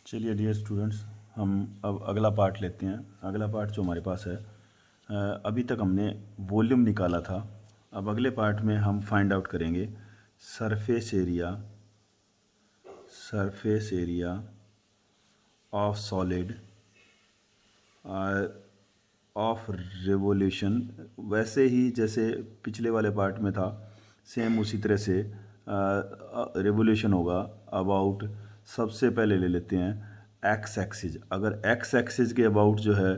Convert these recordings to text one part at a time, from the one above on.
चलिए dear students, हम अब अगला पार्ट लेते हैं। अगला पार्ट जो हमारे पास है, अभी तक हमने वॉल्यूम निकाला था। अब अगले पार्ट में हम फाइंड आउट करेंगे surface area of solid of revolution. वैसे ही जैसे पिछले वाले पार्ट में था, सेम उसी तरह से रिवोल्यूशन होगा अबाउट। सबसे पहले ले लेते हैं एक्स एक्सिस। अगर एक्स एक्सिस के अबाउट जो है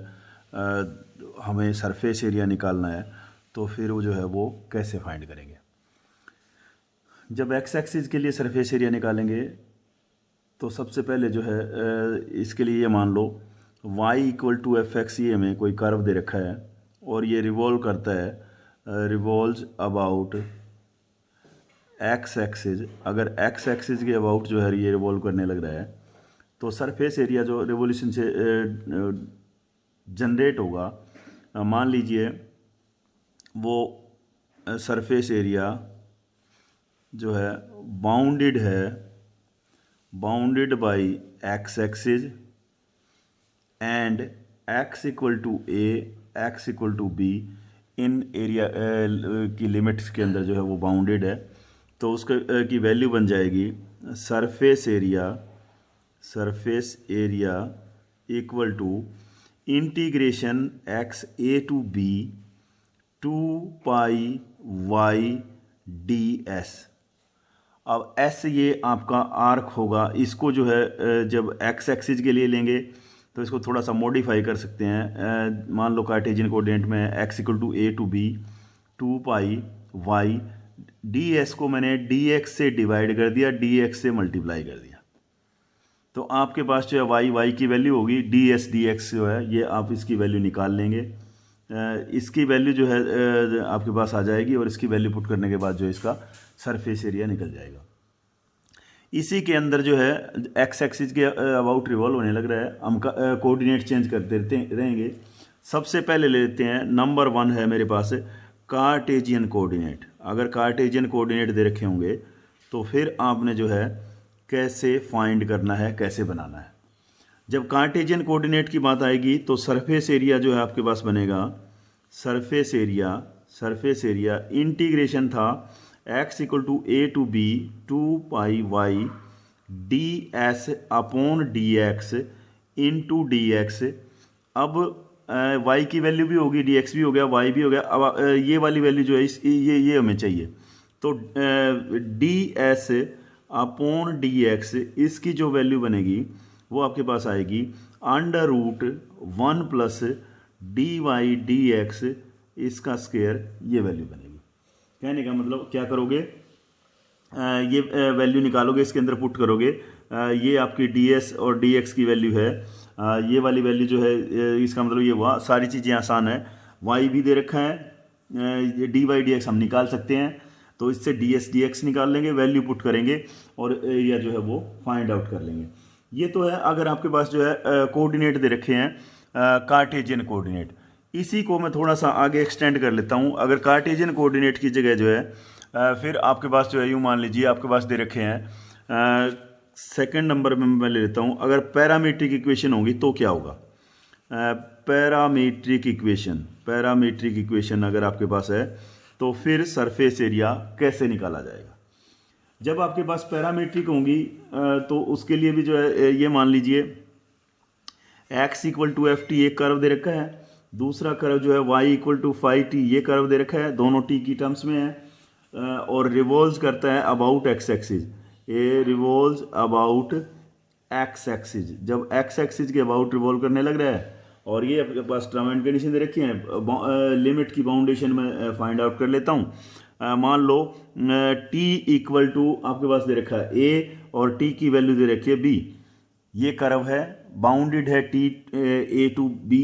हमें सरफेस एरिया निकालना है, तो फिर वो जो है वो कैसे फाइंड करेंगे। जब एक्स एक्सिस के लिए सरफेस एरिया निकालेंगे तो सबसे पहले जो है इसके लिए ये मान लो y equal to f x, ये हमें कोई कर्व दे रखा है और ये रिवॉल्व करता है, रिवॉल्व्स अबाउट एक्स एक्सिस। अगर एक्स एक्सिस के अबाउट जो है ये रिवॉल्व करने लग रहा है, तो सरफेस एरिया जो रिवोल्यूशन से जनरेट होगा, मान लीजिए वो सरफेस एरिया जो है bounded by X axis and X equal to A, X equal to B, इन एरिया की लिमिट्स के अंदर जो है वो बाउंडेड है। तो उसका की वैल्यू बन जाएगी surface area equal to integration X A to B 2 pi Y D S. अब एस ये आपका आर्क होगा। इसको जो है जब एक्स एक्सिस के लिए लेंगे तो इसको थोड़ा सा मॉडिफाई कर सकते हैं। मान लो कार्टेशियन कोऑर्डिनेट में X equal to A to B 2 pi Y, D S को मैंने डी एक्स से डिवाइड कर दिया, डी एक्स से मल्टीप्लाई कर दिया। तो आपके पास जो है वाई की वैल्यू होगी, डी एक्स जो है ये आप इसकी वैल्यू निकाल लेंगे। इसकी वैल्यू जो है आपके पास आ जाएगी और इसकी वैल्यू पुट करने के बाद जो इसका सरफेस एरिया निकल जाएगा। इसी के अंदर जो है एक्स एक्सिस के अबाउट रिवॉल्व होने लग रहा है। हम कोऑर्डिनेट चेंज करते रहेंगे। सबसे पहले ले लेते हैं, नंबर 1 है मेरे पास कार्टेशियन कोऑर्डिनेट। अगर कार्टेशियन कोऑर्डिनेट दे रखे होंगे तो फिर आपने जो है कैसे फाइंड करना है, कैसे बनाना है। जब कार्टेशियन कोऑर्डिनेट की बात आएगी तो सरफेस एरिया जो है आपके पास बनेगा, सरफेस एरिया इंटीग्रेशन था x equal to A to B 2 pi Y D S upon D x into D X. अब y की वैल्यू भी होगी, डी एक्स भी हो गया, y भी हो गया। अब ये वाली वैल्यू जो है ये हमें चाहिए। तो D S upon D X, इसकी जो वैल्यू बनेगी वो आपके पास आएगी under root 1 plus D Y D X, इसका स्क्वायर, ये वैल्यू बनेगी। कहने का मतलब क्या करोगे, ये वैल्यू निकालोगे, इसके अंदर पुट करोगे। ये आपकी डी एस और डी एक्स की वैल्यू है। ये वाली वैल्यू जो है इसका मतलब ये हुआ, सारी चीज़ें आसान है। वाई भी दे रखा है, डी वाई डी एक्स हम निकाल सकते हैं। तो इससे डी एस डी एक्स निकाल लेंगे, वैल्यू पुट करेंगे और एरिया जो है वो फाइंड आउट कर लेंगे। ये तो है अगर आपके पास जो है कोऑर्डिनेट दे रखे हैं कार्टेशियन कोऑर्डिनेट। इसी को मैं थोड़ा सा आगे एक्सटेंड कर लेता हूँ। अगर कार्टेशियन कोऑर्डिनेट की जगह जो है फिर आपके पास जो है यूँ मान लीजिए आपके पास दे रखे हैं, सेकंड नंबर में मैं ले लेता हूँ, अगर पैरामीट्रिक इक्वेशन होगी तो क्या होगा। पैरामीट्रिक इक्वेशन अगर आपके पास है तो फिर सरफेस एरिया कैसे निकाला जाएगा। जब आपके पास पैरामीट्रिक होंगी तो उसके लिए भी जो है ये मान लीजिए x equal to F T, एक कर्व दे रखा है। दूसरा कर्व जो है y equal to phi T, ये कर्व दे रखा है, दोनों t की टर्म्स में है। और रिवॉल्व्स करता है अबाउट एक्स एक्सिस, ये रिवॉल्व्स अबाउट एक्स एक्सिस। जब एक्स एक्सिस के अबाउट रिवॉल्व करने लग रहा है और ये आपके पास टर्म एंड कंडीशन दे रखी है, लिमिट की बाउंडेशन में फाइंड आउट कर लेता हूँ। मान लो t इक्वल टू आपके पास दे रखा है a और t की वैल्यू दे रखी है b। ये कर्व है, बाउंडेड है t a टू b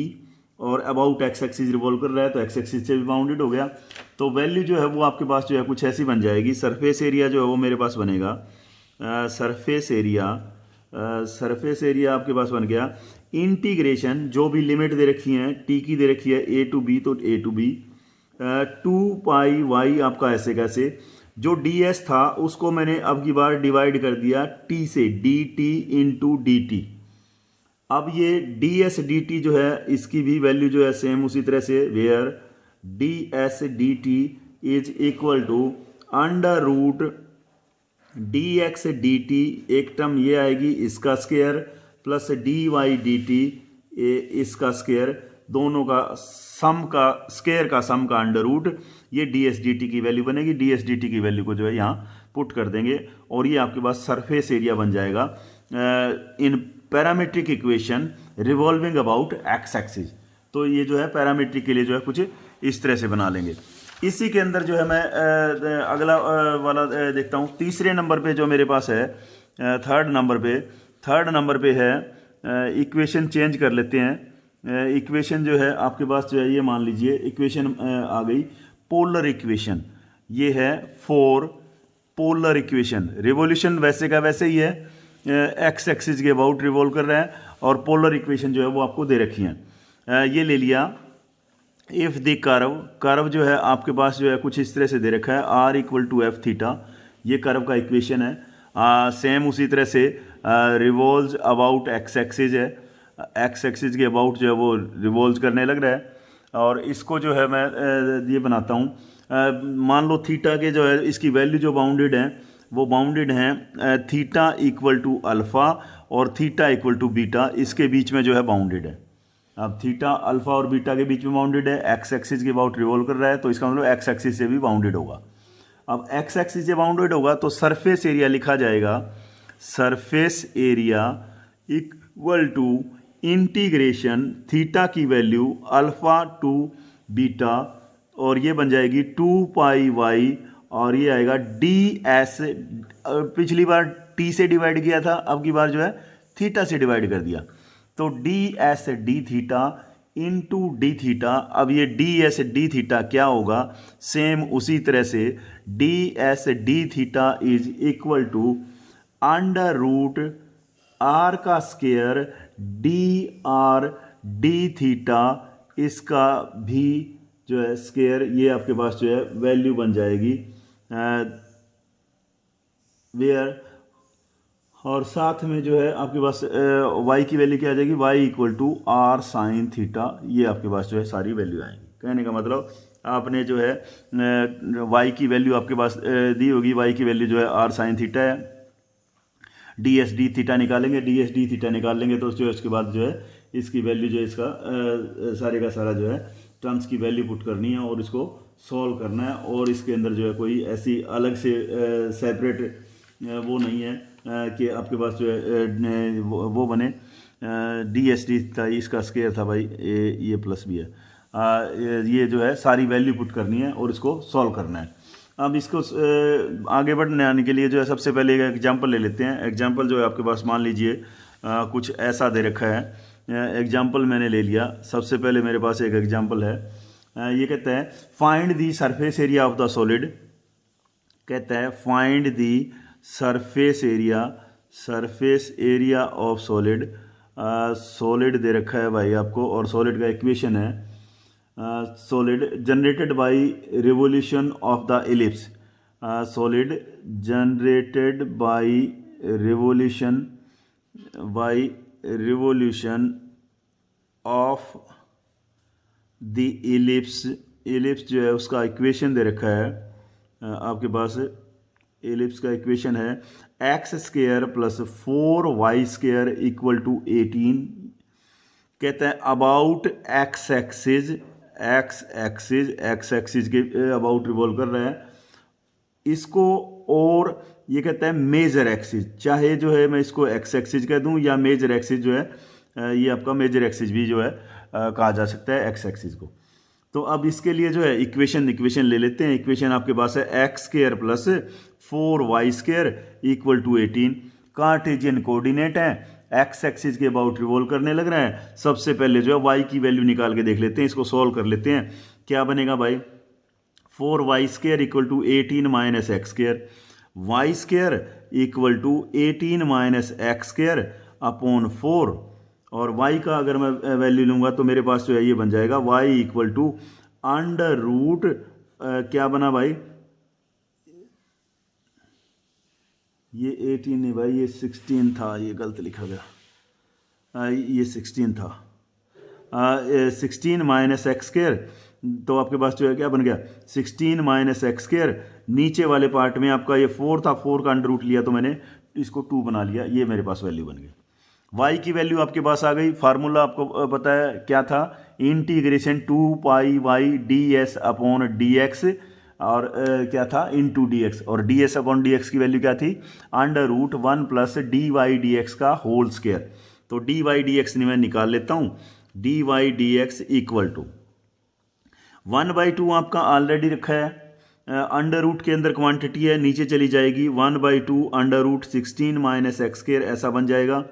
और अबाउट एक्स एक्सिस रिवॉल्व कर रहा है, तो एक्स एक्सिस से भी बाउंडेड हो गया। तो वैल्यू जो है वो आपके पास जो है कुछ ऐसी बन जाएगी। सरफेस एरिया जो है वो मेरे पास बनेगा, सरफेस एरिया आपके पास बन गया इंटीग्रेशन, जो भी लिमिट दे रखी है, t की दे रखी है a टू b, तो a to b 2 pi Y आपका ऐसे कैसे, जो डी एस था उसको मैंने अब की बार डिवाइड कर दिया टी से, D T into D T. अब ये डी एस डी टी जो है इसकी भी वैल्यू जो है सेम उसी तरह से, where D S D T is equal to under root D X D T, एक टर्म ये आएगी इसका square plus D Y D T इसका स्क्वायर, दोनों का सम का स्क्वायर का सम का अंडर रूट, ये डी एस डी टी की वैल्यू बनेगी। डी एस डी टी की वैल्यू को जो है यहाँ पुट कर देंगे और ये आपके पास सरफेस एरिया बन जाएगा इन parametric equation revolving about x axis. तो ये जो है पैरामीट्रिक के लिए जो है कुछ इस तरह से बना लेंगे। इसी के अंदर जो है मैं अगला वाला देखता हूँ। तीसरे नंबर पे जो मेरे पास है, थर्ड नंबर पे है, इक्वेशन चेंज कर लेते हैं। इक्वेशन जो है आपके पास जो है ये मान लीजिए इक्वेशन आ गई पोलर इक्वेशन, ये है 4 पोलर इक्वेशन। रिवोल्यूशन वैसे का वैसे ही है, एक्स एक्सिस के अबाउट रिवॉल्व कर रहा है और पोलर इक्वेशन जो है वो आपको दे रखी है। ये ले लिया। इफ द कर्व जो है आपके पास जो है कुछ इस तरह से दे रखा है, R equal to F theta, ये कर्व का इक्वेशन है। सेम उसी तरह से रिवॉल्व अबाउट एक्स एक्सिस है, एक्स एक्सिस के अबाउट जो है वो रिवॉल्व करने लग रहा है। और इसको जो है मैं ये बनाता हूँ, मान लो थीटा के जो है इसकी वैल्यू जो बाउंडेड है वो बाउंडेड हैं थीटा इक्वल टू अल्फ़ा और थीटा इक्वल टू बीटा, इसके बीच में जो है बाउंडेड है। अब थीटा अल्फ़ा और बीटा के बीच में बाउंडेड है, एक्स एक्सिस के अबाउट रिवॉल्व कर रहा है, तो इसका मतलब एक्स एक्सिस से भी बाउंडेड होगा। अब एक्स एक्सिस से बाउंडेड होगा तो सरफेस एरिया लिखा जाएगा, surface area equal to integration theta की वैल्यू अल्फ़ा टू बीटा, और ये बन जाएगी 2 पाई वाई, और ये आएगा डी एस, पिछली बार टी से डिवाइड किया था, अब की बार जो है थीटा से डिवाइड कर दिया, तो D S d theta into D theta. अब ये डी एस डी थीटा क्या होगा, सेम उसी तरह से D S d theta is equal to under root r का square d r d theta, इसका भी जो है स्क्वायर, ये आपके पास जो है वैल्यू बन जाएगी वेयर, और साथ में जो है आपके पास y की वैल्यू क्या आ जाएगी, y equal to R sine theta, ये आपके पास जो है सारी वैल्यू आएंगी। कहने का मतलब आपने जो है y की वैल्यू आपके पास दी होगी, y की वैल्यू जो है आर साइन थीटा है, डी एस डी थीटा निकालेंगे, डी एस डी थीटा निकाल लेंगे तो जो है उसके बाद जो है इसकी वैल्यू जो है इसका सारे का सारा जो है टर्म्स की वैल्यू पुट करनी है और इसको सॉल्व करना है। और इसके अंदर जो है कोई ऐसी अलग से सेपरेट वो नहीं है कि आपके पास जो है वो बने डी एस डी था, इसका स्क्वायर था भाई, ये प्लस भी है, ये जो है सारी वैल्यू पुट करनी है और इसको सॉल्व करना है। अब इसको आगे बढ़ने आने के लिए जो है सबसे पहले एक एग्जांपल ले लेते हैं। एग्जांपल जो है आपके पास मान लीजिए कुछ ऐसा दे रखा है, एग्जांपल मैंने ले लिया। सबसे पहले मेरे पास एक एग्जांपल है, ये कहता है find the surface area of the solid, कहता है find the surface area of solid. Solid दे रखा है भाई आपको, और सॉलिड का इक्वेशन है solid generated by revolution of the ellipse, solid generated by revolution of the ellipse जो है उसका इक्वेशन दे रखा है आपके पास। इलिप्स का इक्वेशन है x square plus 4y square equal to 18। कहता है अबाउट एक्स एक्सिस के अबाउट रिवॉल्व कर रहा है इसको, और ये कहता है मेजर एक्सिस, चाहे जो है मैं इसको एक्स एक्सिस कह दूं या मेजर एक्सिस जो है ये आपका मेजर एक्सिस भी जो है कहा जा सकता है एक्स एक्सिस को। तो अब इसके लिए जो है इक्वेशन ले लेते हैं। इक्वेशन आपके पास है x square plus 4y square equal to 18। Cartesian coordinate है, एक्स एक्सिस के अबाउट रिवॉल्व करने लग रहा है। सबसे पहले जो है y की वैल्यू निकाल के देख लेते हैं, इसको सॉल्व कर लेते हैं। क्या बनेगा भाई, 4y square equal to 18 minus x square, y square equal to 18 minus x square upon 4, और y का अगर मैं वैल्यू लूँगा तो मेरे पास जो है ये बन जाएगा y equal to under root क्या बना भाई, ये 18 नहीं भाई, ये 16 था, ये गलत लिखा गया। ये 16 था, 16 माइनस एक्स स्क्वायर, तो आपके पास जो है क्या बन गया 16 माइनस एक्स स्क्वायर। नीचे वाले पार्ट में आपका ये 4 था, 4 का अंडर रूट लिया तो मैंने इसको 2 बना लिया, ये मेरे पास वैल्यू बन गई। y की वैल्यू आपके पास आ गई। फार्मूला आपको पता है क्या था, integration 2 pi Y D S upon D x, और क्या था इनटू डी एक्स, और d S upon D x की वैल्यू क्या थी, under root 1 plus D Y D x का होल स्क्वायर। तो डी वाई डी एक्स मैं निकाल लेता हूँ, d Y D x equal to 1/2 आपका ऑलरेडी रखा है, अंडर रूट के अंदर क्वांटिटी है, नीचे चली जाएगी 1/2 under root 16 minus x square, ऐसा बन जाएगा।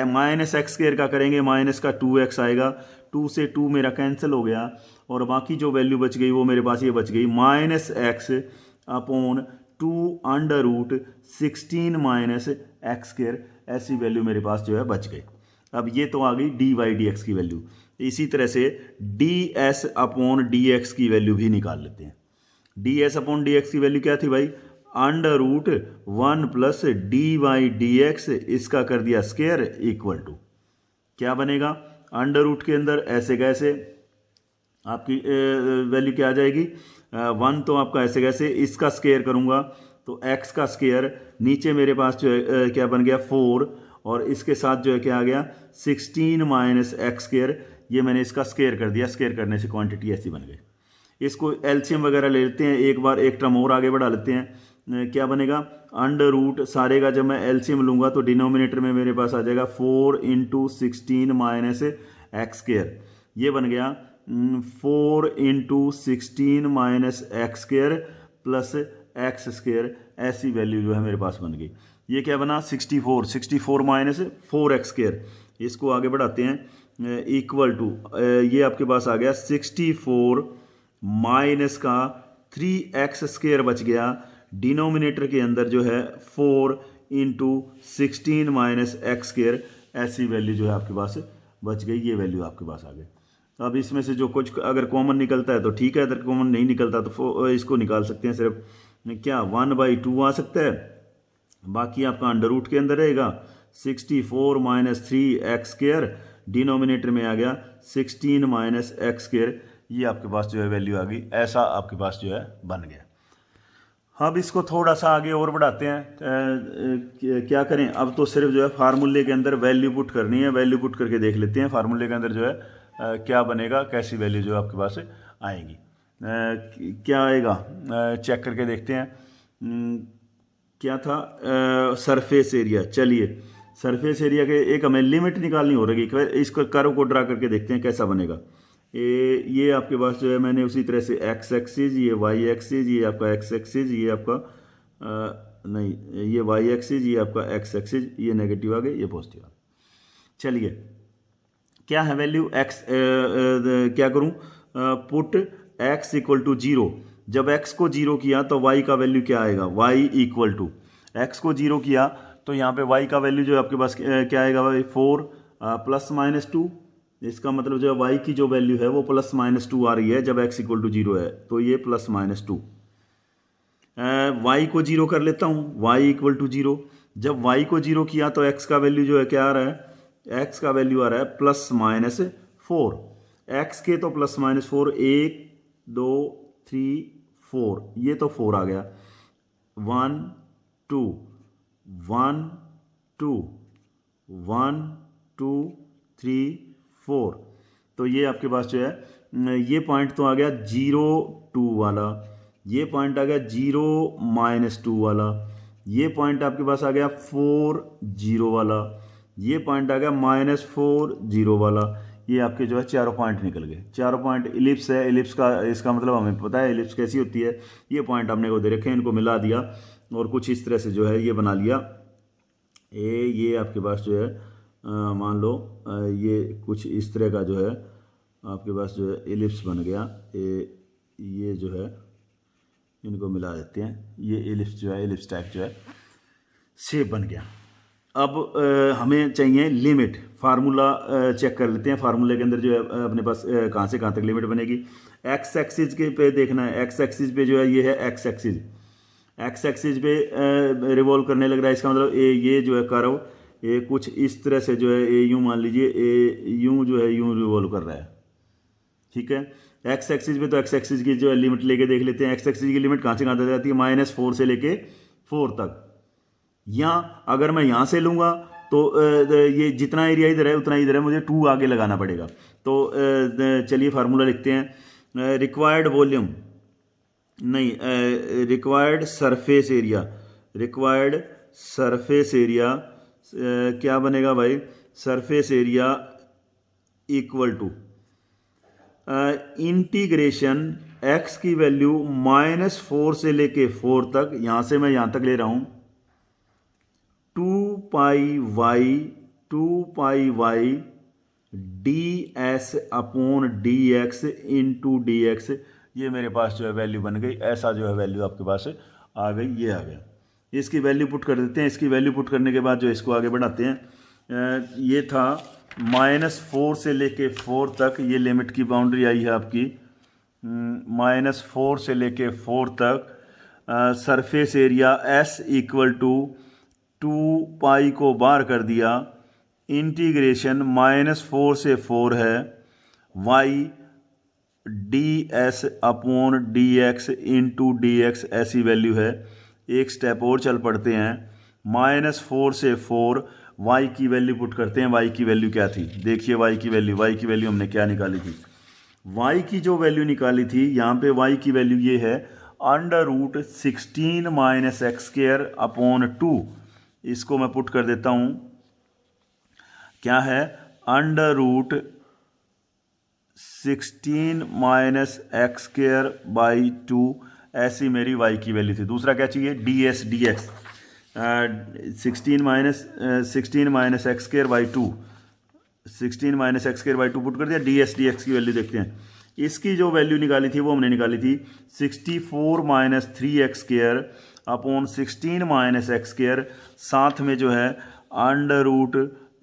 माइनस एक्स स्क्वायर का करेंगे, माइनस का 2x आएगा, 2 से 2 मेरा कैंसिल हो गया, और बाकी जो वैल्यू बच गई वो मेरे पास ये बच गई minus X upon 2 under root 16 minus x square, ऐसी वैल्यू मेरे पास जो है बच गई। अब ये तो आ गई डी वाई डी एक्स की वैल्यू। इसी तरह से D S upon D x की वैल्यू भी निकाल लेते हैं। D S upon D x की वैल्यू क्या थी भाई, under root 1 plus D Y D X, इसका कर दिया स्क्वायर इक्वल टू क्या बनेगा, अंडर रूट के अंदर ऐसे कैसे आपकी वैल्यू क्या आ जाएगी, 1 तो आपका ऐसे कैसे, इसका स्क्वायर करूंगा तो x का स्क्वायर, नीचे मेरे पास जो है क्या बन गया 4, और इसके साथ जो है क्या आ गया 16 माइनस एक्स स्क्वायर, ये मैंने इसका स्क्वायर कर दिया, स्क्वायर करने से क्वांटिटी ऐसी बन गई। इसको एलसीएम वगैरह ले लेते हैं, एक बार एक टर्म और आगे बढ़ा लेते हैं, क्या बनेगा अंडर रूट सारे का जब मैं एलसीएम लूंगा तो डिनोमिनेटर में मेरे पास आ जाएगा 4 इंटू 16 माइनस एक्स स्क्वायर, ये बन गया 4 into 16 minus x square plus x square, ऐसी वैल्यू जो है मेरे पास बन गई। ये क्या बना 64 माइनस 4x स्क्वायर, इसको आगे बढ़ाते हैं इक्वल टू, ये आपके पास आ गया 64 माइनस का 3x स्क्वायर बच गया, डिनोमिनेटर के अंदर जो है 4 इंटू 16 माइनस एक्स स्क्वायर, ऐसी वैल्यू जो है आपके पास बच गई, ये वैल्यू आपके पास आ गई। अब इसमें से जो कुछ अगर कॉमन निकलता है तो ठीक है, अगर कॉमन नहीं निकलता तो इसको निकाल सकते हैं, सिर्फ क्या 1/2 आ सकता है, बाकी आपका अंडर रूट के अंदर रहेगा 64 माइनस 3x स्क्वायर, डिनोमिनेटर में आ गया 16 माइनस एक्स स्क्वायर, ये आपके पास जो है वैल्यू आ गई, ऐसा आपके पास जो है बन गया। अब इसको थोड़ा सा आगे और बढ़ाते हैं, क्या करें, अब तो सिर्फ जो है फार्मूले के अंदर वैल्यू पुट करनी है, वैल्यू पुट करके देख लेते हैं फार्मूले के अंदर जो है क्या बनेगा, कैसी वैल्यू जो आपके पास आएगी, क्या आएगा चेक करके देखते हैं। क्या था सरफेस एरिया, चलिए सरफेस एरिया के एक हमें लिमिट निकालनी हो रही है, इसको कर्व को ड्रा करके देखते हैं कैसा बनेगा। ये आपके पास जो है मैंने उसी तरह से एक्स एक्सिस, ये वाई एक्सिस, ये आपका एक्स एक्सिस, ये आपका नहीं ये वाई एक्सिस, ये आपका एक्स एक्सिस, ये नेगेटिव आ गए, ये पॉजिटिव आ गए। चलिए क्या है वैल्यू एक्स, क्या करूं, पुट एक्स इक्वल टू 0, जब x को 0 किया तो y का वैल्यू क्या आएगा, y इक्वल टू एक्स को 0 किया तो यहाँ पे y का वैल्यू जो है आपके पास क्या आएगा भाई 4 प्लस माइनस 2, इसका मतलब जो है y की जो वैल्यू है वो प्लस माइनस 2 आ रही है जब x इक्वल टू 0 है, तो ये प्लस माइनस 2। y को 0 कर लेता हूँ, y इक्वल टू 0, जब y को 0 किया तो x का वैल्यू जो है क्या आ रहा है, x का वैल्यू आ रहा है प्लस माइनस 4, x के तो प्लस माइनस 4, 1 2 3 4, ये तो 4 आ गया, 1 2 1 2 1 2 3 4, तो ये आपके पास जो है ये पॉइंट तो आ गया 0 2 वाला, ये पॉइंट आ गया 0 माइनस 2 वाला, ये पॉइंट आपके पास आ गया 4 0 वाला, ये पॉइंट आ गया माइनस 4 0 वाला, ये आपके जो है चारों पॉइंट निकल गए। चारों पॉइंट इलिप्स है, इलिप्स का इसका मतलब हमें पता है इलिप्स कैसी होती है, ये पॉइंट हमने को दे रखे हैं, इनको मिला दिया और कुछ इस तरह से जो है ये बना लिया। ये आपके पास जो है मान लो ये कुछ इस तरह का जो है आपके पास जो है इलिप्स बन गया, ये जो है इनको मिला देते हैं, ये इलिप्स जो है इलिप्स टाइप जो है शेप बन गया। अब हमें चाहिए लिमिट, फार्मूला चेक कर लेते हैं, फार्मूले के अंदर जो है अपने पास कहाँ से कहाँ तक लिमिट बनेगी। एक्स एक्सिस के पे देखना है, एक्स एक्सिस पे जो है ये है एक्स एक्सिस, एक्स एक्सिस पे रिवॉल्व करने लग रहा है, इसका मतलब ये जो है कर्व ये कुछ इस तरह से जो है ए यूँ मान लीजिए, ए यूँ जो है यूँ रिवॉल्व कर रहा है, ठीक है। एक्स एक्सिस पे तो एक्स एक्सिस की जो है लिमिट लेके देख लेते हैं। एक्स एक्सिस की लिमिट कहाँ से कहाँ तक जाती है, -4 से लेके 4 तक। यहाँ अगर मैं यहाँ से लूँगा तो ये जितना एरिया इधर है उतना इधर है, मुझे 2 आगे लगाना पड़ेगा। तो चलिए फार्मूला लिखते हैं। रिक्वायर्ड वॉल्यूम नहीं, required surface area, required surface area क्या बनेगा भाई, surface area equal to integration X की वैल्यू -4 से लेके 4 तक, यहाँ से मैं यहाँ तक ले रहा हूँ, 2 pi Y D S upon D x into D x. ये मेरे पास जो है वैल्यू बन गई, ऐसा जो है वैल्यू आपके पास आ गई, ये आ गया। इसकी वैल्यू पुट कर देते हैं। इसकी वैल्यू पुट करने के बाद जो इसको आगे बढ़ाते हैं, ये था -4 से लेके 4 तक, ये लिमिट की बाउंड्री आई है आपकी, -4 से लेके 4 तक। Surface area S equal to 2 pi को बाहर कर दिया, इंटीग्रेशन -4 से 4 है, Y D S upon D x into D X, ऐसी वैल्यू है। एक स्टेप और चल पड़ते हैं, -4 से 4, y की वैल्यू पुट करते हैं। y की वैल्यू क्या थी, देखिए y की वैल्यू हमने क्या निकाली थी। y की जो वैल्यू निकाली थी, यहाँ पे y की वैल्यू ये है √16 - x² अपॉन 2। इसको मैं पुट कर देता हूँ, क्या है, √16 - x² 2, ऐसी मेरी y की वैल्यू थी। दूसरा क्या चाहिए, ds dx, 16 - x² 2, 16 - x² 2 put कर दिया। ds dx की वैल्यू देखते हैं। इसकी जो वैल्यू निकाली थी वो हमने निकाली थी 64 - 3x² अपॉन 16 - x², साथ में जो है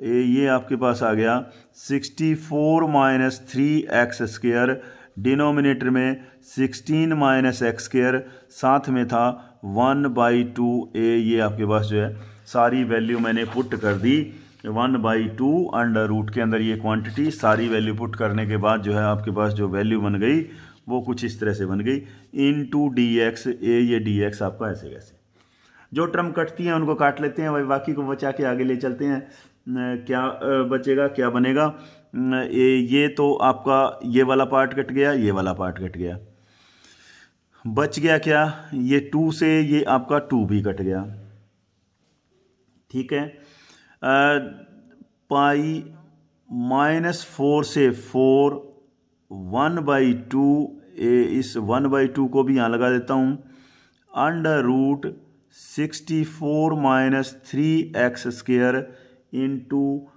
ये आपके पास आ गया 64 - 3x², डिनोमिनेटर में 16 - x², साथ में था 1/2a। ये आपके पास जो है सारी वैल्यू मैंने पुट कर दी, 1/2 अंडर रूट के अंदर ये क्वांटिटी, सारी वैल्यू पुट करने के बाद जो है आपके पास जो वैल्यू बन गई वो कुछ इस तरह से बन गई, इनटू dx a, ये dx आपका ऐसे कैसे। जो टर्म कटती हैं उनको काट लेते हैं भाई, बाकी को बचा के आगे ले चलते हैं। क्या बचेगा, क्या बनेगा, ये तो आपका ये वाला पार्ट कट गया, ये वाला पार्ट कट गया, बच गया क्या, ये 2 से ये आपका 2 भी कट गया, ठीक है। पाई -4 से 4, 1/2, इस 1/2 को भी यहाँ लगा देता हूँ, √64 - 3x² इंटू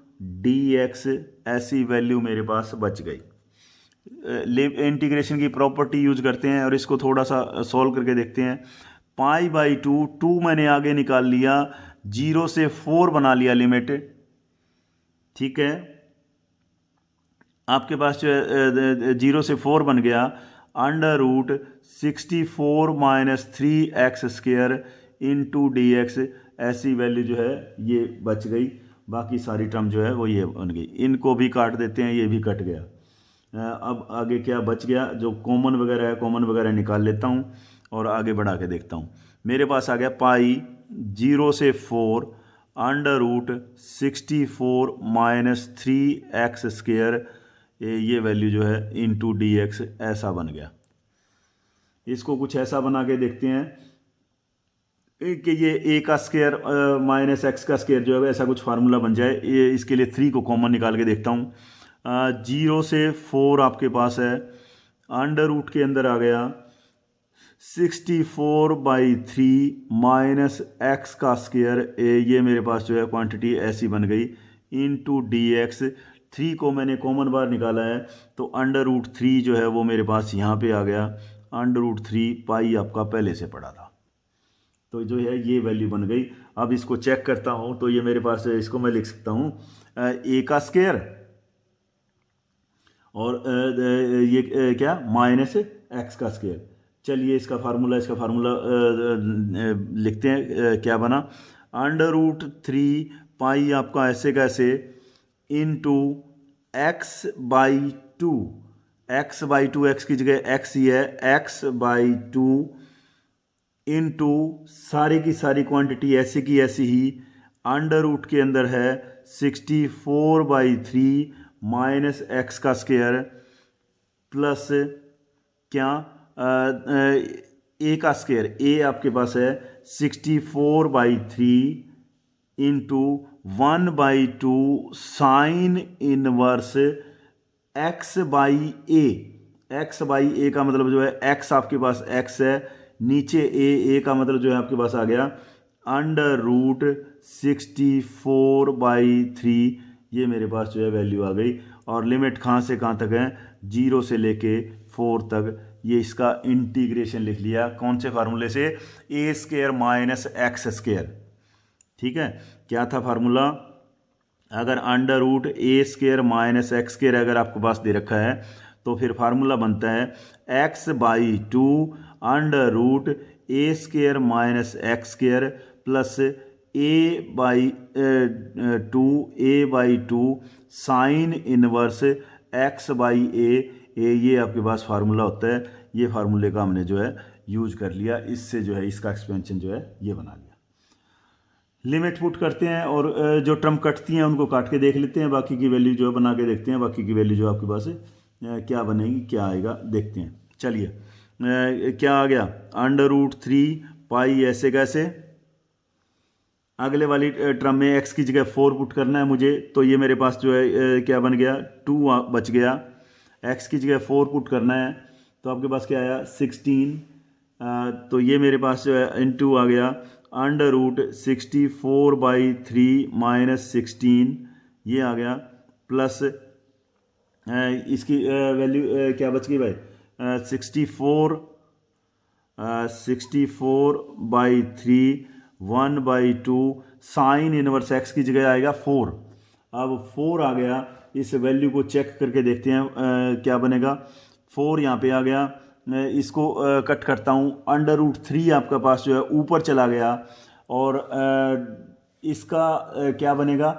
dx, ऐसी वैल्यू मेरे पास बच गई। इंटीग्रेशन की प्रॉपर्टी यूज करते हैं और इसको थोड़ा सा सॉल्व करके देखते हैं। π/2, 2 मैंने आगे निकाल लिया, 0 से 4 बना लिया लिमिट, ठीक है। आपके पास जो 0 से 4 बन गया, √64 - 3x² इंटू dx, ऐसी वैल्यू जो है ये बच गई। बाकी सारी टर्म जो है वो ये बन गई। इनको भी काट देते हैं, ये भी कट गया। अब आगे क्या बच गया, जो कॉमन वगैरह है, कॉमन वगैरह निकाल लेता हूँ और आगे बढ़ा के देखता हूँ। मेरे पास आ गया पाई 0 से 4 √64 - 3x², ये वैल्यू जो है इंटू dx, ऐसा बन गया। इसको कुछ ऐसा बना के देखते हैं कि ये a का स्क्वायर माइनस x का स्क्वायर जो है ऐसा कुछ फार्मूला बन जाए। ये इसके लिए 3 को कॉमन निकाल के देखता हूँ। 0 से 4 आपके पास है, अंडर रूट के अंदर आ गया 64/3 माइनस x का स्क्वायर, ये मेरे पास जो है क्वांटिटी ऐसी बन गई, इनटू dx। 3 को मैंने कॉमन बार निकाला है तो √3 जो है वो मेरे पास यहाँ पे आ गया, √3 पाई आपका पहले से पड़ा था, तो जो है ये वैल्यू बन गई। अब इसको चेक करता हूँ तो ये मेरे पास, इसको मैं लिख सकता हूँ a का स्क्वायर और ये क्या माइनस x का स्क्वायर। चलिए इसका फार्मूला लिखते हैं, क्या बना, √3 पाई आपका ऐसे कैसे into x by to, x by to, x की जगह एक्स ही है, एक्स बाई टू इंटू सारी की सारी क्वांटिटी ऐसी की ऐसी ही अंडर रूट के अंदर है 64/3 माइनस एक्स का स्क्वायर प्लस क्या ए का स्क्वायर, ए आपके पास है 64/3 into 1/2 sine inverse x by a, x by a का मतलब जो है एक्स आपके पास एक्स है, नीचे ए का मतलब जो है आपके पास आ गया अंडर रूट 64/3, ये मेरे पास जो है वैल्यू आ गई। और लिमिट कहाँ से कहाँ तक है, 0 से लेके 4 तक, ये इसका इंटीग्रेशन लिख लिया कौन से फार्मूले से, ए स्क्वायर माइनस एक्स स्क्वायर। ठीक है, क्या था फार्मूला, अगर under root a square minus x square अगर आपके पास दे रखा है तो फिर फार्मूला बनता है x by two under root a square minus x square plus a by two sine inverse x by a, ये आपके पास फार्मूला होता है। ये फार्मूले का हमने जो है यूज कर लिया, इससे जो है इसका एक्सपेंशन जो है ये बना लिया। लिमिट पुट करते हैं और जो टर्म कटती हैं उनको काट के देख लेते हैं, बाकी की वैल्यू जो है बना के देखते हैं, बाकी की वैल्यू जो आपके पास क्या बनेगी क्या आएगा देखते हैं। चलिए क्या आ गया, अंडर रूट 3 पाई ऐसे कैसे, अगले वाली टर्म में एक्स की जगह 4 पुट करना है मुझे, तो ये मेरे पास जो है क्या बन गया 2 बच गया, एक्स की जगह 4 पुट करना है तो आपके पास क्या आया 16, तो ये मेरे पास जो है इनटू आ गया अंडर रूट 64/3 माइनस 16, ये आ गया प्लस इसकी वैल्यू क्या बच गई भाई 64/3 1/2 साइन इनवर्स एक्स की जगह आएगा 4। अब 4 आ गया, इस वैल्यू को चेक करके देखते हैं क्या बनेगा। 4 यहाँ पे आ गया, इसको कट करता हूँ, अंडर रूट 3 आपका पास जो है ऊपर चला गया और इसका क्या बनेगा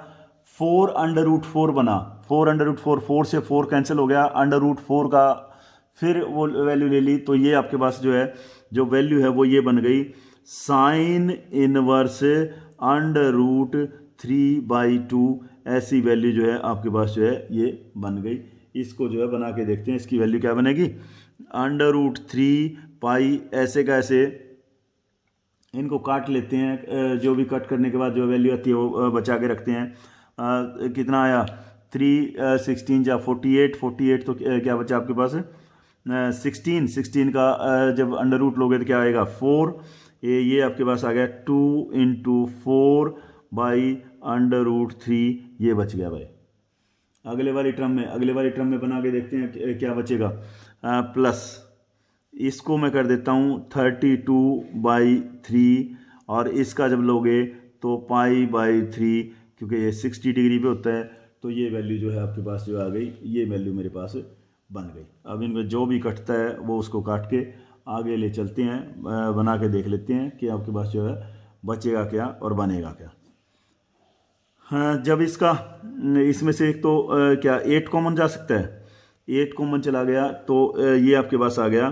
4 अंडर रूट 4 बना, 4 अंडर रूट 4, 4 से 4 कैंसिल हो गया, अंडर रूट 4 का फिर वो वैल्यू ले ली, तो ये आपके पास जो है जो वैल्यू है वो ये बन गई साइन इनवर्स अंडर रूट 3/2, ऐसी वैल्यू जो है आपके पास जो है ये बन गई। इसको जो है बना के देखते हैं, इसकी वैल्यू क्या बनेगी, अंडर रूट 3 पाई ऐसे का ऐसे, इनको काट लेते हैं, जो भी कट करने के बाद जो वैल्यू आती है वो बचा के रखते हैं। कितना आया 3 16 जा 48, 48 तो क्या बचा आपके पास 16 का जब अंडर रूट लोगे तो क्या आएगा 4, ये आपके पास आ गया 2 × 4 बाई अंडर रूट 3, ये बच गया भाई। अगले वाली टर्म में बना के देखते हैं क्या बचेगा, प्लस इसको मैं कर देता हूँ 32/3 और इसका जब लोगे तो π/3, क्योंकि ये 60 डिग्री पे होता है, तो ये वैल्यू जो है आपके पास जो आ गई, ये वैल्यू मेरे पास बन गई। अब इनमें जो भी कटता है वो उसको काट के आगे ले चलते हैं, बना के देख लेते हैं कि आपके पास जो है बचेगा क्या और बनेगा क्या। हाँ, जब इसमें से एक तो क्या 8 कॉमन जा सकता है, 8 कॉमन चला गया तो ये आपके पास आ गया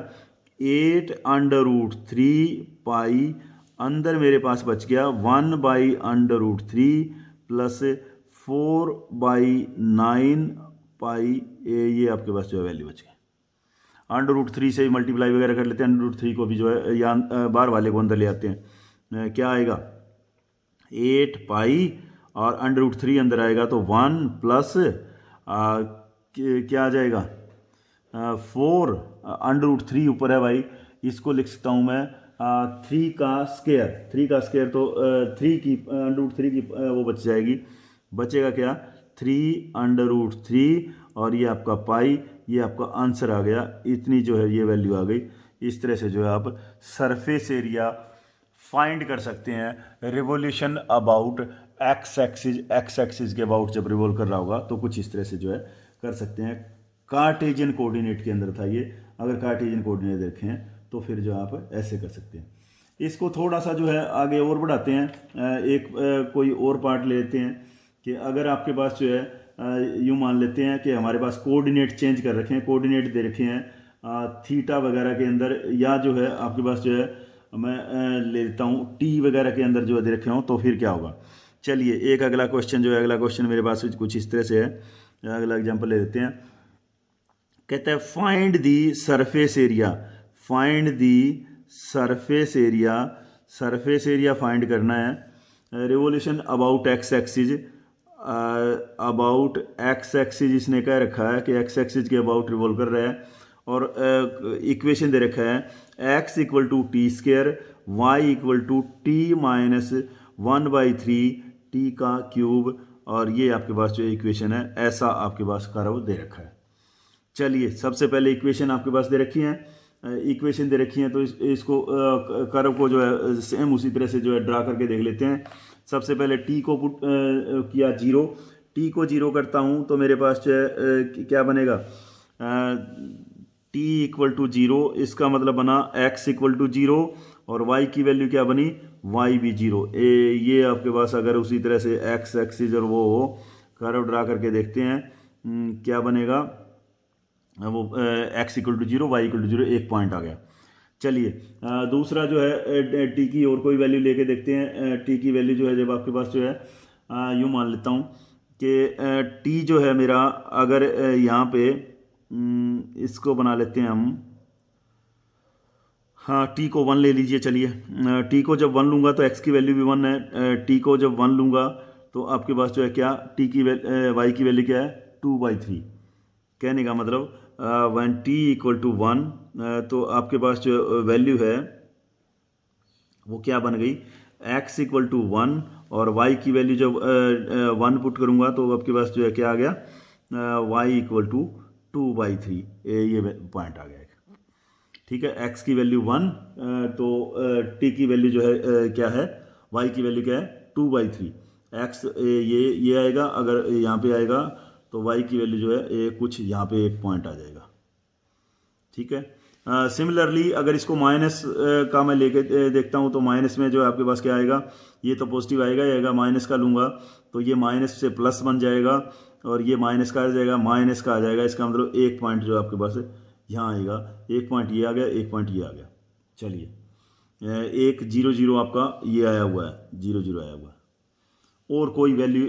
8 अंडर रूट 3 पाई, अंदर मेरे पास बच गया 1/√3 प्लस 4/9 पाई, ये आपके पास जो है वैल्यू बच गई। अंडर रूट 3 से मल्टीप्लाई वगैरह कर लेते हैं, अंडर रूट 3 को भी जो है या बाहर वाले को अंदर ले आते हैं, क्या आएगा 8 पाई और अंडर रूट 3 अंदर आएगा तो 1 प्लस क्या आ जाएगा 4 अंडर रूट 3 ऊपर है भाई, इसको लिख सकता हूँ मैं 3 का स्क्वायर, तो 3 की अंडर रूट 3 की वो बच जाएगी, बचेगा क्या 3 अंडर रूट 3 और ये आपका पाई, ये आपका आंसर आ गया, इतनी जो है ये वैल्यू आ गई। इस तरह से जो है आप सरफेस एरिया फाइंड कर सकते हैं। रिवोल्यूशन अबाउट एक्स एक्सिस के अबाउट जब रिवोल्व कर रहा होगा तो कुछ इस तरह से जो है कर सकते हैं। कार्टेशियन कोऑर्डिनेट के अंदर था ये, अगर कार्टेशियन कोऑर्डिनेट देखें तो फिर जो आप ऐसे कर सकते हैं। इसको थोड़ा सा जो है आगे और बढ़ाते हैं, कोई और पार्ट ले लेते हैं कि अगर आपके पास जो है यूँ मान लेते हैं कि हमारे पास कोऑर्डिनेट चेंज कर रखे हैं, कोऑर्डिनेट दे रखे हैं थीटा वगैरह के अंदर, या जो है आपके पास जो है मैं ले लेता हूँ टी वगैरह के अंदर जो है दे रखे हों, तो फिर क्या होगा। चलिए एक अगला क्वेश्चन जो है, अगला क्वेश्चन मेरे पास कुछ इस तरह से है, अगला एग्जाम्पल ले लेते हैं। कहते हैं find the surface area, find the surface area, surface area find करना है। Revolution about x axis, about x axis इसने कह रखा है कि एक्स एक्सिस के अबाउट रिवॉल्व कर रहा है, और इक्वेशन दे रखा है X equal to T square, Y equal to T minus 1/3 T का क्यूब, और ये आपके पास जो इक्वेशन है, ऐसा आपके पास कर्व दे रखा है। चलिए सबसे पहले इक्वेशन आपके पास दे रखी है, इक्वेशन दे रखी है, तो इसको कर्व को जो है सेम उसी तरह से जो है ड्रा करके देख लेते हैं। सबसे पहले टी को पुट किया 0, टी को 0 करता हूँ तो मेरे पास जो है क्या बनेगा, टी इक्वल टू 0, इसका मतलब बना x इक्वल टू 0, और y की वैल्यू क्या बनी, y भी 0। ये आपके पास अगर उसी तरह से x एक्सिस और वो हो, कर्व ड्रा करके देखते हैं क्या बनेगा, वो x equal to 0, Y equal to 0, एक पॉइंट आ गया। चलिए दूसरा जो है टी की और कोई वैल्यू लेके देखते हैं। टी की वैल्यू जो है जब आपके पास जो है यूँ मान लेता हूँ कि टी जो है मेरा, अगर यहाँ पे इसको बना लेते हैं हम, हाँ टी को 1 ले लीजिए। चलिए टी को जब 1 लूँगा तो एक्स की वैल्यू भी 1 है, टी को जब 1 लूँगा तो आपके पास जो है क्या, टी की वाई की वैल्यू क्या है, 2/3। कहने का मतलब वन टी इक्वल टू 1, तो आपके पास जो वैल्यू है वो क्या बन गई, x इक्वल टू 1, और y की वैल्यू जब 1 पुट करूँगा तो आपके पास जो है क्या आ गया, y इक्वल टू 2/3, ये पॉइंट आ गया। ठीक है, x की वैल्यू 1, तो t की वैल्यू जो है क्या है, y की वैल्यू क्या है 2/3, x ये आएगा, अगर यहाँ पे आएगा तो y की वैल्यू जो है कुछ यहाँ पे एक पॉइंट आ जाएगा। ठीक है, सिमिलरली अगर इसको माइनस का मैं लेके देखता हूँ तो माइनस में जो है आपके पास क्या आएगा, ये तो पॉजिटिव आएगा ही आएगा, माइनस का लूँगा तो ये माइनस से प्लस बन जाएगा, और ये माइनस का आ जाएगा, माइनस का आ जाएगा, इसका मतलब एक पॉइंट जो आपके पास यहाँ आएगा, एक पॉइंट ये आ गया, एक पॉइंट ये आ गया। चलिए 1 0 0 आपका ये आया हुआ है, 0 0 आया हुआ है। और कोई वैल्यू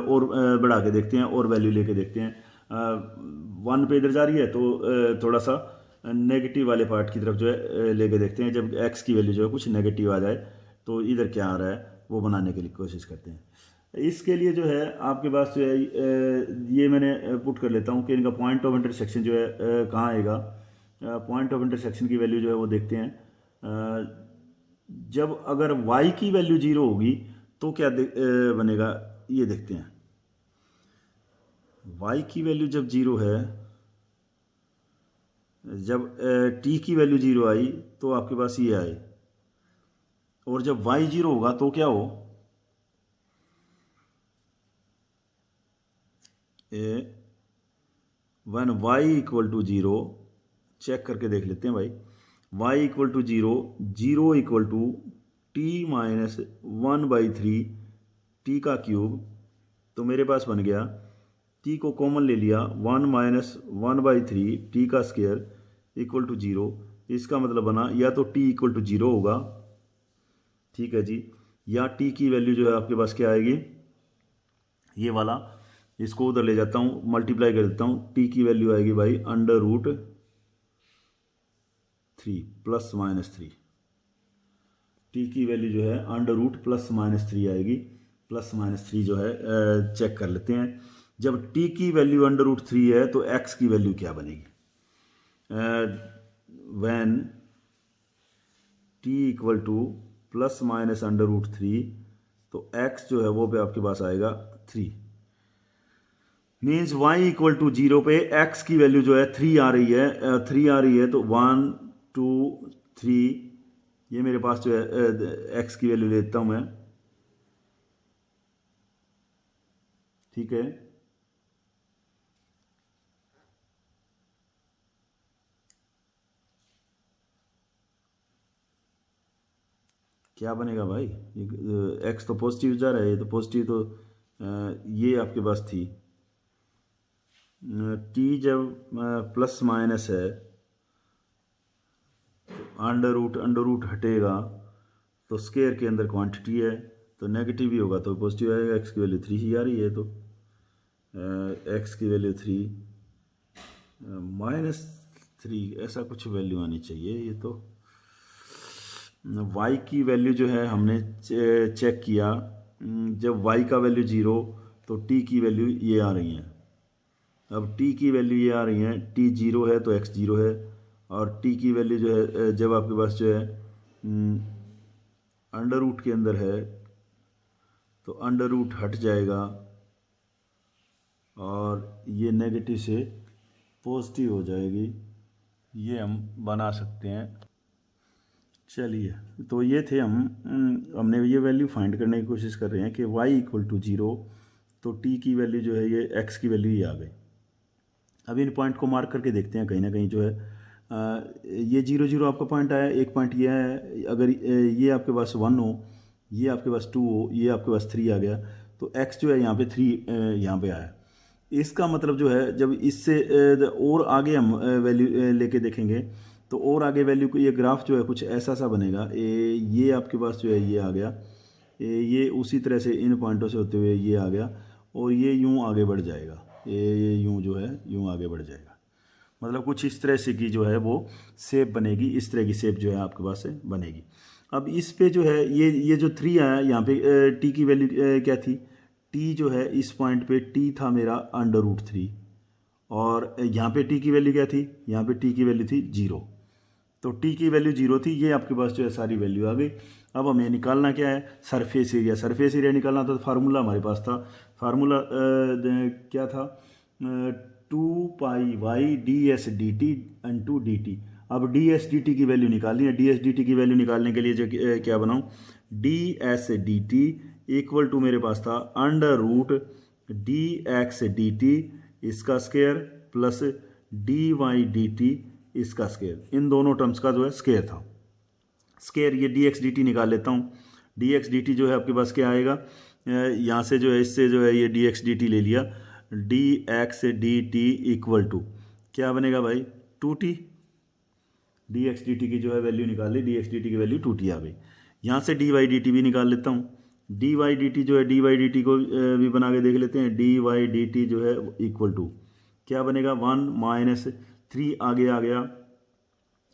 और बढ़ा के देखते हैं, और वैल्यू लेके देखते हैं। 1 पे इधर जा रही है तो थोड़ा सा नेगेटिव वाले पार्ट की तरफ जो है लेके देखते हैं, जब x की वैल्यू जो है कुछ नेगेटिव आ जाए तो इधर क्या आ रहा है वो बनाने के लिए कोशिश करते हैं। इसके लिए जो है आपके पास जो है ये मैंने पुट कर लेता हूँ कि इनका पॉइंट ऑफ इंटरसेक्शन जो है कहाँ आएगा। पॉइंट ऑफ इंटरसेक्शन की वैल्यू जो है वो देखते हैं, जब अगर y की वैल्यू 0 होगी तो क्या बनेगा, ये देखते हैं। y की वैल्यू जब 0 है, जब t की वैल्यू 0 आई तो आपके पास ये आए, और जब y 0 होगा तो क्या हो, when y equal to 0, check करके देख लेते हैं भाई, y equal to 0, 0 equal to t minus 1/3 t का क्यूब, तो मेरे पास बन गया, t को कॉमन ले लिया, 1 माइनस 1/3 t का स्क्वायर इक्वल टू 0, इसका मतलब बना या तो t इक्वल टू 0 होगा, ठीक है जी, या t की वैल्यू जो है आपके पास क्या आएगी, ये वाला, इसको उधर ले जाता हूँ, मल्टीप्लाई कर देता हूँ, t की वैल्यू आएगी भाई √3 ±3, t की वैल्यू जो है √+-3 आएगी, +-3 जो है चेक कर लेते हैं। जब t की वैल्यू √3 है तो x की वैल्यू क्या बनेगी, व्हेन t इक्वल टू ±√3, तो x जो है वो पे आपके पास आएगा 3, मीन्स y इक्वल टू 0 पे x की वैल्यू जो है 3 आ रही है, 3 आ रही है, तो 1 2 3, ये मेरे पास जो है x की वैल्यू लेता हूँ मैं, ठीक है। क्या बनेगा भाई, एक्स तो पॉजिटिव जा रहा है, ये तो पॉजिटिव, तो ये आपके पास थी टी जब प्लस माइनस है तो अंडर रूट हटेगा तो स्केयर के अंदर क्वांटिटी है, तो नेगेटिव ही होगा तो पॉजिटिव आएगा। एक्स की वैल्यू 3 ही आ रही है, तो एक्स की वैल्यू 3 -3 ऐसा कुछ वैल्यू आनी चाहिए। ये तो y की वैल्यू जो है हमने चेक किया, जब y का वैल्यू 0 तो t की वैल्यू ये आ रही है। अब t की वैल्यू ये आ रही है, t 0 है तो x 0 है, और t की वैल्यू जो है जब आपके पास जो है अंडर रूट के अंदर है तो अंडर रूट हट जाएगा और ये नेगेटिव से पॉजिटिव हो जाएगी। ये हम बना सकते हैं। चलिए, तो ये थे हमने ये वैल्यू फाइंड करने की कोशिश कर रहे हैं कि y = 0, तो t की वैल्यू जो है ये x की वैल्यू ही आ गई। अब इन पॉइंट को मार्क करके देखते हैं, कहीं ना कहीं जो है ये 0 0 आपका पॉइंट आया। एक पॉइंट ये है, अगर ये आपके पास 1 हो, ये आपके पास 2 हो, ये आपके पास 3 आ गया, तो x जो है यहाँ पे 3 यहाँ पे आया। इसका मतलब जो है जब इससे और आगे हम वैल्यू लेके देखेंगे तो और आगे वैल्यू को, ये ग्राफ जो है कुछ ऐसा सा बनेगा। ये आपके पास जो है ये आ गया, ये उसी तरह से इन पॉइंटों से होते हुए ये आ गया, और ये यूं आगे बढ़ जाएगा, ये यूं जो है यूं आगे बढ़ जाएगा। मतलब कुछ इस तरह से की जो है वो शेप बनेगी, इस तरह की शेप जो है आपके पास से बनेगी। अब इस पे जो है ये जो 3 आया यहाँ पे, टी की वैल्यू क्या थी, टी जो है इस पॉइंट पे टी था मेरा √3, और यहाँ पे टी की वैल्यू क्या थी, यहाँ पे टी की वैल्यू थी 0, तो टी की वैल्यू 0 थी। ये आपके पास जो है सारी वैल्यू आ गई। अब हमें निकालना क्या है, सरफेस एरिया। सरफेस एरिया निकालना था तो फार्मूला हमारे पास था, फार्मूला क्या था, 2πy/ds/dt × dt। अब ds/dt की वैल्यू निकालनी है। ds/dt की वैल्यू निकालने के लिए जो क्या बनाऊँ, ds/dt = मेरे पास था √dx/dt इसका स्क्वायर प्लस dy/dt इसका स्क्वायर, इन दोनों टर्म्स का जो है स्क्वायर था। स्क्वायर ये dx/dt निकाल लेता हूँ। dx/dt जो है आपके पास क्या आएगा, यहाँ से जो है इससे जो है ये dx/dt ले लिया, dx/dt = क्या बनेगा भाई, 2t। dx/dt की जो है वैल्यू निकाल ली, dx/dt की वैल्यू 2t आ गई। यहाँ से dy/dt भी निकाल लेता हूँ। dy/dt जो है dy/dt को भी बना के देख लेते हैं। dy/dt जो है = क्या बनेगा, 1 - 3 आगे आ गया,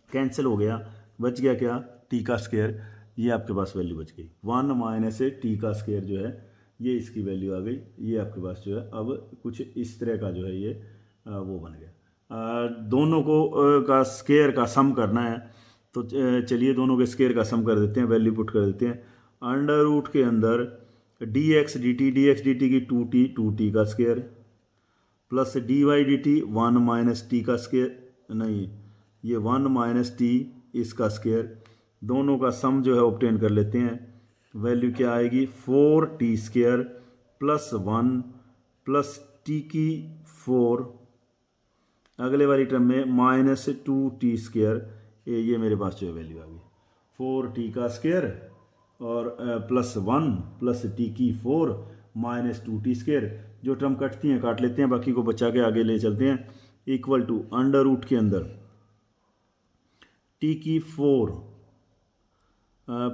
कैंसिल हो गया, बच गया क्या, t का स्क्वायर। ये आपके पास वैल्यू बच गई, 1 - t का स्क्वायर जो है ये इसकी वैल्यू आ गई। ये आपके पास जो है अब कुछ इस तरह का जो है ये वो बन गया। दोनों को का स्क्वायर का सम करना है, तो चलिए दोनों के स्क्वायर का सम कर देते हैं, वैल्यू पुट कर देते हैं। अंडर रूट के अंदर dx/dt की 2t का स्क्वायर प्लस dy/dt 1 - t का स्क्वायर, नहीं ये 1 - t इसका स्क्वायर, दोनों का सम जो है ऑब्टेन कर लेते हैं। वैल्यू क्या आएगी, 4t² + 1 + t की 4, अगले वाली टर्म में -2t²। ये मेरे पास जो है वैल्यू आ गई, 4t का स्क्वायर और +1 + t की 4 -2t²। जो टर्म कटती हैं काट लेते हैं, बाकी को बचा के आगे ले चलते हैं। = अंडर रूट के अंदर t की 4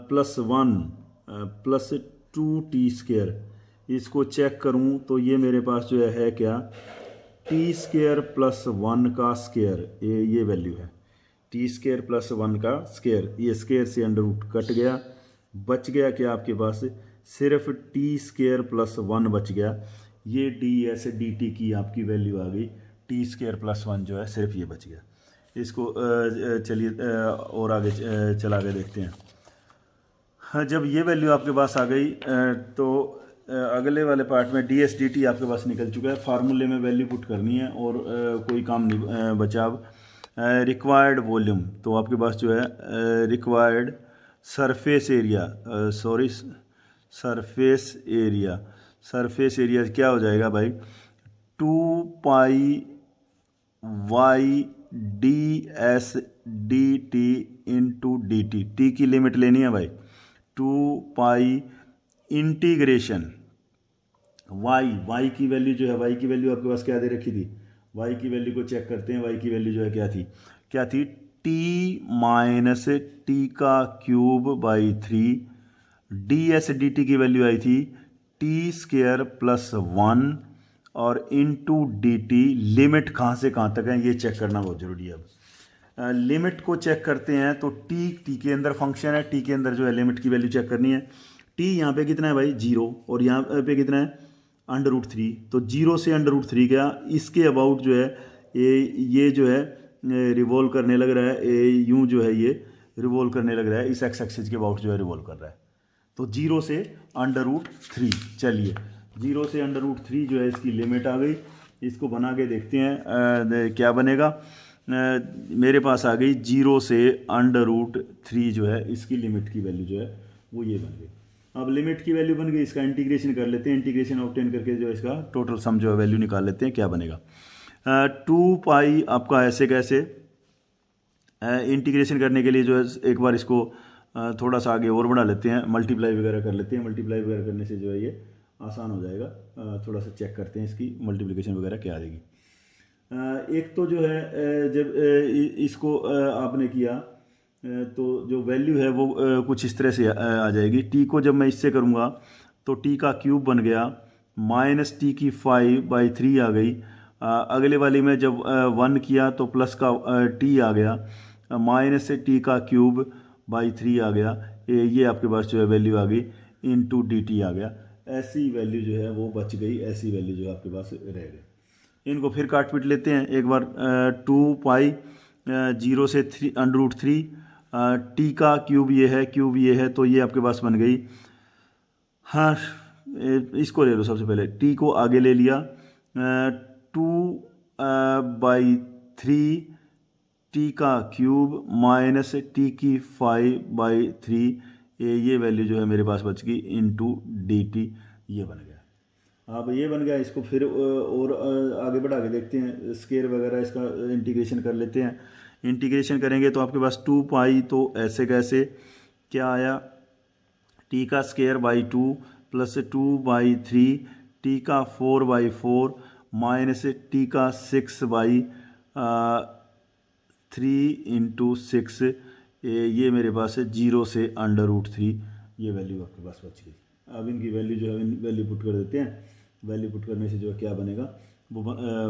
+1 + 2t²। इसको चेक करूं तो ये मेरे पास जो है क्या, t² + 1 का स्क्वायर, ये वैल्यू है, t² + 1 का स्क्वायर। ये स्क्वायर से अंडर रूट कट गया, बच गया क्या आपके पास, सिर्फ t² + 1 बच गया। ये ds/dt की आपकी वैल्यू आ गई, t² + 1 जो है सिर्फ ये बच गया। इसको चलिए और आगे चला के देखते हैं। हाँ, जब ये वैल्यू आपके पास आ गई तो अगले वाले पार्ट में ds/dt आपके पास निकल चुका है। फार्मूले में वैल्यू पुट करनी है और कोई काम नहीं बचा। अब रिक्वायर्ड वॉल्यूम, तो आपके पास जो है required surface area, surface area क्या हो जाएगा भाई, 2πy/ds/dt × dt। टी की लिमिट लेनी है भाई, 2 पाई इंटीग्रेशन y की वैल्यू जो है, y की वैल्यू आपके पास क्या दे रखी थी, y की वैल्यू को चेक करते हैं। y की वैल्यू जो है क्या थी t माइनस टी का क्यूब बाई 3, ds dt की वैल्यू आई थी टी स्क्वेयर प्लस 1 और इंटू डी टी। लिमिट कहाँ से कहाँ तक है ये चेक करना बहुत ज़रूरी है। अब लिमिट को चेक करते हैं तो टी के अंदर फंक्शन है, टी के अंदर जो है लिमिट की वैल्यू चेक करनी है। टी यहाँ पे कितना है भाई 0 और यहाँ पे कितना है √3, तो 0 से √3 गया। इसके अबाउट जो है ये जो है रिवॉल्व करने लग रहा है, यूँ जो है ये रिवॉल्व करने लग रहा है, इस एक्स एक्सिस के अबाउट जो है रिवॉल्व कर रहा है। तो 0 से √3, चलिए 0 से √3 जो है इसकी लिमिट आ गई। इसको बना के देखते हैं क्या बनेगा। मेरे पास आ गई 0 से √3 जो है इसकी लिमिट की वैल्यू जो है वो ये बन गई। अब लिमिट की वैल्यू बन गई, इसका इंटीग्रेशन कर लेते हैं। इंटीग्रेशन ऑब्टेन करके जो है इसका टोटल सम जो है वैल्यू निकाल लेते हैं, क्या बनेगा। 2 पाई आपका ऐसे कैसे इंटीग्रेशन करने के लिए जो है एक बार इसको थोड़ा सा आगे और बढ़ा लेते हैं, मल्टीप्लाई वगैरह कर लेते हैं। मल्टीप्लाई वगैरह करने से जो है ये आसान हो जाएगा। थोड़ा सा चेक करते हैं इसकी मल्टीप्लिकेशन वगैरह क्या आ जाएगी। एक तो जो है जब इसको आपने किया तो जो वैल्यू है वो कुछ इस तरह से आ जाएगी। टी को जब मैं इससे करूँगा तो टी का क्यूब बन गया माइनस टी की 5/3 आ गई। अगले वाली में जब 1 किया तो प्लस का टी आ गया, माइनस से टी का क्यूब बाई 3 आ गया। ये आपके पास जो है वैल्यू आ गई इंटू डी टी आ गया। ऐसी वैल्यू जो है वो बच गई, ऐसी वैल्यू जो है आपके पास रह गई। इनको फिर काट पीट लेते हैं एक बार। 2 पाई 0 से √3 टी का क्यूब ये है तो ये आपके पास बन गई। हाँ इसको ले लो सबसे पहले, टी को आगे ले लिया 2/3 टी का क्यूब माइनस टी की 5/3, ये वैल्यू जो है मेरे पास बच गई इंटू डी टी, ये बन गया। अब ये बन गया, इसको फिर और आगे बढ़ा के देखते हैं, स्केयर वगैरह इसका इंटीग्रेशन कर लेते हैं। इंटीग्रेशन करेंगे तो आपके पास 2 पाई तो ऐसे कैसे क्या आया, टी का स्केयर बाई 2 प्लस 2/3 टी का 4/4 माइनस टी का 6/3 इंटू 6, ये मेरे पास है 0 से √3, ये वैल्यू आपके पास बच गई। अब इनकी वैल्यू जो है वैल्यू पुट कर देते हैं। वैल्यू पुट करने से जो है क्या बनेगा वो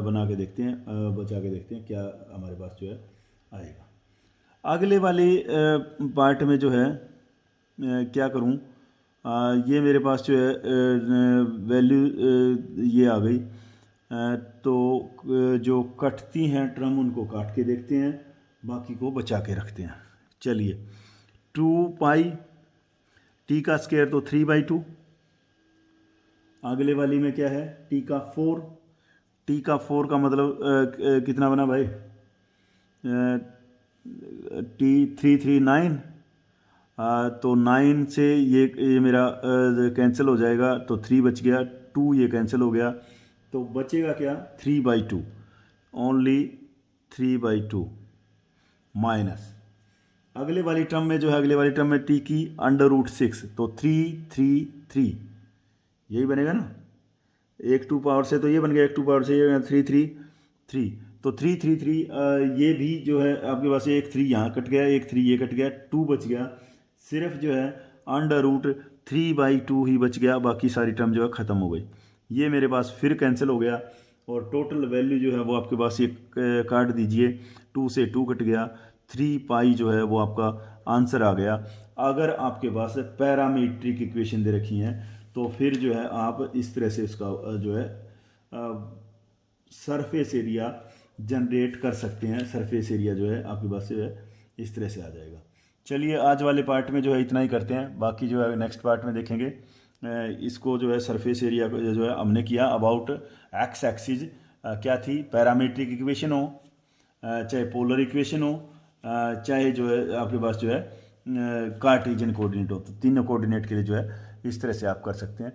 बना के देखते हैं, बचा के देखते हैं क्या हमारे पास जो है आएगा। अगले वाले पार्ट में जो है क्या करूं, ये मेरे पास जो है वैल्यू ये आ गई। तो जो कटती हैं टर्म उनको काट के देखते हैं, बाकी को बचा के रखते हैं। चलिए 2 पाई टी का स्क्वायर तो 3/2, अगले वाली में क्या है टी का 4, टी का 4 का मतलब कितना बना भाई, टी 339, तो 9 से ये मेरा कैंसिल हो जाएगा तो 3 बच गया, 2 ये कैंसिल हो गया तो बचेगा क्या 3/2, ओनली 3/2 माइनस अगले वाली टर्म में जो है, अगले वाली टर्म में टी की √6 तो 333, यही बनेगा ना। एक 2 पावर से तो ये बन गया, एक 2 पावर से ये 333, तो 333 ये भी जो है आपके पास एक 3 यहाँ कट गया, एक 3 ये कट गया, 2 बच गया, सिर्फ जो है √3/2 ही बच गया, बाकी सारी टर्म जो है ख़त्म हो गई। ये मेरे पास फिर कैंसिल हो गया और टोटल वैल्यू जो है वो आपके पास ये काट दीजिए, 2 से 2 कट गया, 3 पाई जो है वो आपका आंसर आ गया। अगर आपके पास पैरामीट्रिक इक्वेशन दे रखी हैं तो फिर जो है आप इस तरह से उसका जो है सरफेस एरिया जनरेट कर सकते हैं। सरफेस एरिया जो है आपके पास जो है इस तरह से आ जाएगा। चलिए आज वाले पार्ट में जो है इतना ही करते हैं, बाकी जो है नेक्स्ट पार्ट में देखेंगे। इसको जो है सरफेस एरिया जो है हमने किया अबाउट एक्स एक्सिस क्या थी, पैरामीट्रिक इक्वेशन हो चाहे पोलर इक्वेशन हो चाहे जो है आपके पास जो है कार्टेशियन कोऑर्डिनेट हो, तो तीनों कोऑर्डिनेट के लिए जो है इस तरह से आप कर सकते हैं।